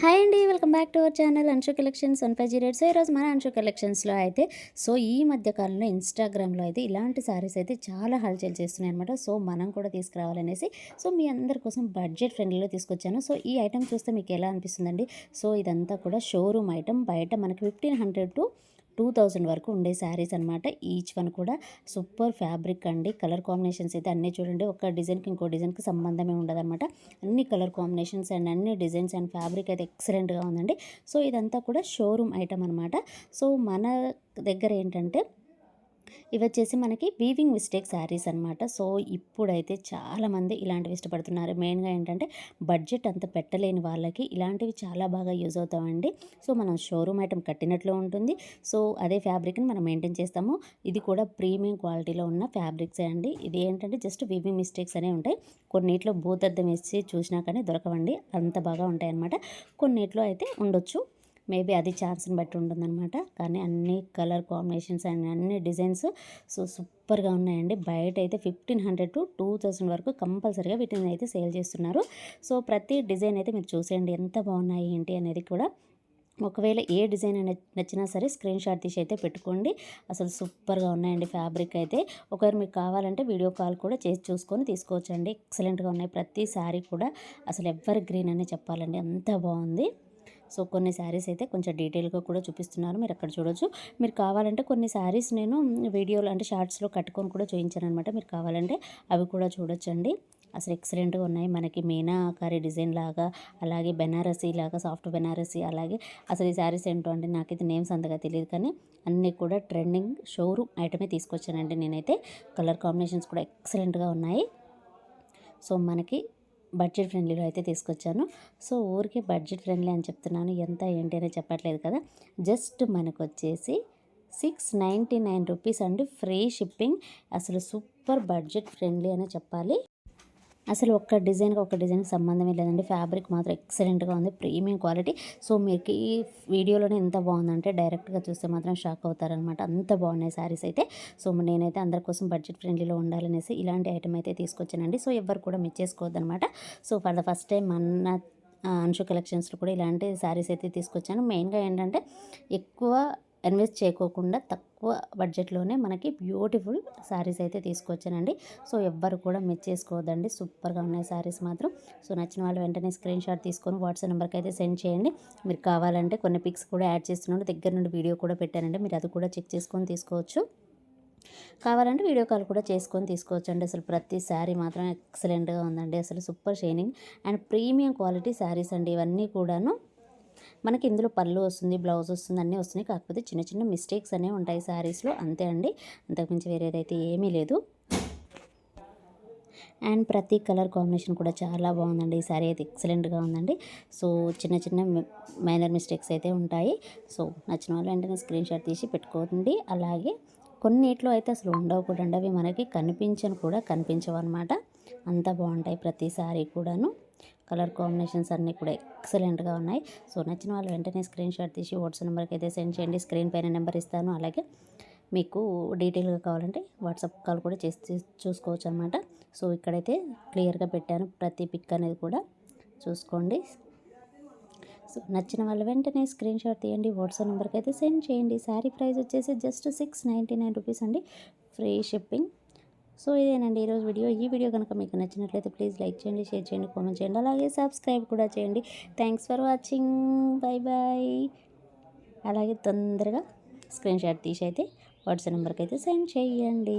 Hi అండి, welcome back to our channel Anshu collections 1508. So ఈరోజు మన అన్షు కలెక్షన్స్లో అయితే ఈ మధ్య కాలంలో ఇన్స్టాగ్రామ్లో అయితే ఇలాంటి శారీస్ అయితే చాలా హల్చల్ చేస్తున్నాయి అనమాట. సో మనం కూడా తీసుకురావాలనేసి మీ అందరి కోసం బడ్జెట్ ఫ్రెండ్లీలో తీసుకొచ్చాను. సో ఈ ఐటమ్ చూస్తే మీకు ఎలా అనిపిస్తుందండి? సో ఇదంతా కూడా షోరూమ్ ఐటమ్. బయట మనకి 1500 to 2000 వరకు ఉండే శారీస్ అనమాట. ఈచ్ వన్ కూడా సూపర్ ఫ్యాబ్రిక్ అండి. కలర్ కాంబినేషన్స్ అయితే అన్నీ చూడండి, ఒక డిజైన్కి ఇంకో డిజైన్కి సంబంధమే ఉండదన్నమాట. అన్ని కలర్ కాంబినేషన్స్ అండ్ అన్ని డిజైన్స్ అండ్ ఫ్యాబ్రిక్ అయితే ఎక్సలెంట్గా ఉందండి. సో ఇదంతా కూడా షోరూమ్ ఐటమ్ అనమాట. సో మన దగ్గర ఏంటంటే ఇవి వచ్చేసి మనకి వీవింగ్ మిస్టేక్ శారీస్ అనమాట. సో ఇప్పుడైతే చాలామంది ఇలాంటివి ఇష్టపడుతున్నారు. మెయిన్గా ఏంటంటే బడ్జెట్ అంత పెట్టలేని వాళ్ళకి ఇలాంటివి చాలా బాగా యూజ్ అవుతామండి. సో మనం షోరూమ్ ఐటమ్ కట్టినట్లు ఉంటుంది. సో అదే ఫ్యాబ్రిక్ని మనం మెయింటైన్ చేస్తాము. ఇది కూడా ప్రీమియం క్వాలిటీలో ఉన్న ఫ్యాబ్రిక్సే అండి. ఇది ఏంటంటే జస్ట్ వీవింగ్ మిస్టేక్స్ అనేవి ఉంటాయి. కొన్నిట్లో భూతద్దం వేసి చూసినా కానీ దొరకవండి, అంత బాగా ఉంటాయి అన్నమాట. కొన్నిట్లో అయితే ఉండొచ్చు, మేబీ అది ఛాన్స్ని బట్టి ఉంటుందన్నమాట. కానీ అన్ని కలర్ కాంబినేషన్స్ అండ్ అన్ని డిజైన్స్ సూపర్గా ఉన్నాయండి. బయట అయితే 1500 to 2000 వరకు కంపల్సరీగా వీటిని అయితే సేల్ చేస్తున్నారు. సో ప్రతి డిజైన్ అయితే మీరు చూసేయండి ఎంత బాగున్నాయి ఏంటి అనేది కూడా. ఒకవేళ ఏ డిజైన్ నచ్చినా సరే స్క్రీన్ షాట్ తీసి అయితే పెట్టుకోండి. అసలు సూపర్గా ఉన్నాయండి ఫ్యాబ్రిక్ అయితే. ఒకవేళ మీకు కావాలంటే వీడియో కాల్ కూడా చేసి చూసుకొని తీసుకోవచ్చండి. ఎక్సలెంట్గా ఉన్నాయి ప్రతి శారీ కూడా. అసలు ఎవర్ గ్రీన్ అనే చెప్పాలండి, అంత బాగుంది. సో కొన్ని శారీస్ అయితే కొంచెం డీటెయిల్గా కూడా చూపిస్తున్నారు, మీరు అక్కడ చూడొచ్చు. మీరు కావాలంటే కొన్ని శారీస్ నేను వీడియోలో అంటే షార్ట్స్లో కట్టుకొని కూడా చూపించాను అనమాట. మీరు కావాలంటే అవి కూడా చూడొచ్చండి. అసలు ఎక్సలెంట్గా ఉన్నాయి. మనకి మీనాకారి డిజైన్ లాగా, అలాగే బెనారసీ లాగా, సాఫ్ట్ బెనారసీ, అలాగే అసలు ఈ శారీస్ ఏంటో అంటే నాకైతే నేమ్స్ అంతగా తెలియదు, కానీ అన్నీ కూడా ట్రెండింగ్ షోరూమ్ ఐటమే తీసుకొచ్చానండి నేనైతే. కలర్ కాంబినేషన్స్ కూడా ఎక్సలెంట్గా ఉన్నాయి. సో మనకి బడ్జెట్ ఫ్రెండ్లీలో అయితే తీసుకొచ్చాను. సో ఊరికే బడ్జెట్ ఫ్రెండ్లీ అని చెప్తున్నాను, ఎంత ఏంటి అనేది చెప్పట్లేదు కదా. జస్ట్ మనకు వచ్చేసి 699 రూపీస్ అండి, ఫ్రీ షిప్పింగ్. అసలు సూపర్ బడ్జెట్ ఫ్రెండ్లీ అనే చెప్పాలి. అసలు ఒక్క డిజైన్కి సంబంధమే లేదండి. ఫ్యాబ్రిక్ మాత్రం ఎక్సలెంట్గా ఉంది, ప్రీమియం క్వాలిటీ. సో మీకు ఈ వీడియోలోనే ఎంత బాగుందంటే డైరెక్ట్గా చూస్తే మాత్రం షాక్ అవుతారనమాట, అంత బాగున్నాయి శారీస్ అయితే. సో నేనైతే అందరి కోసం బడ్జెట్ ఫ్రెండ్లీలో ఉండాలనేసి ఇలాంటి ఐటమ్ అయితే తీసుకొచ్చానండి. సో ఎవ్వరు కూడా మెచ్చేసుకోవద్దనమాట. So for the first time మన అన్షు కలెక్షన్స్లో కూడా ఇలాంటి శారీస్ అయితే తీసుకొచ్చాను. మెయిన్గా ఏంటంటే ఎక్కువ ఇన్వెస్ట్ చేయకోకుండా తక్కువ బడ్జెట్లోనే మనకి బ్యూటిఫుల్ శారీస్ అయితే తీసుకొచ్చానండి. సో ఎవ్వరు కూడా మెచ్చేసుకోవద్దండి, సూపర్గా ఉన్నాయి శారీస్ మాత్రం. సో నచ్చిన వాళ్ళు వెంటనే స్క్రీన్ షాట్ తీసుకొని వాట్సాప్ నెంబర్కి అయితే సెండ్ చేయండి. మీరు కావాలంటే కొన్ని పిక్స్ కూడా యాడ్ చేస్తున్నాను, దగ్గర నుండి వీడియో కూడా పెట్టానండి, మీరు అది కూడా చెక్ చేసుకొని తీసుకోవచ్చు. కావాలంటే వీడియో కాల్ కూడా చేసుకొని తీసుకోవచ్చు అండి. అసలు ప్రతి శారీ మాత్రం ఎక్సలెంట్గా ఉందండి. అసలు super shining and premium quality saris అండి ఇవన్నీ కూడాను. మనకి ఇందులో పళ్ళు వస్తుంది, బ్లౌజ్ వస్తుంది, అన్నీ వస్తున్నాయి. కాకపోతే చిన్న చిన్న మిస్టేక్స్ అనేవి ఉంటాయి శారీస్లో, అంతే అండి. అంతకుమించి వేరేదైతే ఏమీ లేదు. అండ్ ప్రతి కలర్ కాంబినేషన్ కూడా చాలా బాగుందండి. ఈ శారీ అయితే ఎక్సలెంట్గా ఉందండి. సో చిన్న చిన్న మైనర్ మిస్టేక్స్ అయితే ఉంటాయి. సో నచ్చిన వాళ్ళు వెంటనే స్క్రీన్ షాట్ తీసి పెట్టుకోండి. అలాగే కొన్నిట్లో అయితే అసలు ఉండవు కూడా అండి, అవి మనకి కనిపించవు అనమాట. అంత బాగుంటాయి ప్రతి శారీ కూడాను. కలర్ కాంబినేషన్స్ అన్నీ కూడా ఎక్సలెంట్గా ఉన్నాయి. సో నచ్చిన వాళ్ళు వెంటనే స్క్రీన్ షాట్ తీసి వాట్సాప్ నెంబర్కి అయితే సెండ్ చేయండి. స్క్రీన్ పైన నెంబర్ ఇస్తాను. అలాగే మీకు డీటెయిల్గా కావాలంటే వాట్సాప్ కాల్ కూడా చేసి చూసుకోవచ్చు అనమాట. సో ఇక్కడైతే క్లియర్గా పెట్టాను ప్రతి పిక్ అనేది కూడా చూసుకోండి. సో నచ్చిన వాళ్ళు వెంటనే స్క్రీన్ షాట్ తీయండి, వాట్సాప్ నెంబర్కి అయితే సెండ్ చేయండి. శారీ ప్రైస్ వచ్చేసి జస్ట్ 699 రూపీస్ అండి, ఫ్రీ షిప్పింగ్. సో ఇదేనండి ఈరోజు వీడియో. ఈ వీడియో కనుక మీకు నచ్చినట్లయితే ప్లీజ్ లైక్ చేయండి, షేర్ చేయండి, కామెంట్ చేయండి, అలాగే సబ్స్క్రైబ్ కూడా చేయండి. Thanks for watching, bye bye. అలాగే తొందరగా స్క్రీన్ షాట్ తీసి అయితే వాట్సాప్ నెంబర్కి అయితే సెండ్ చేయండి.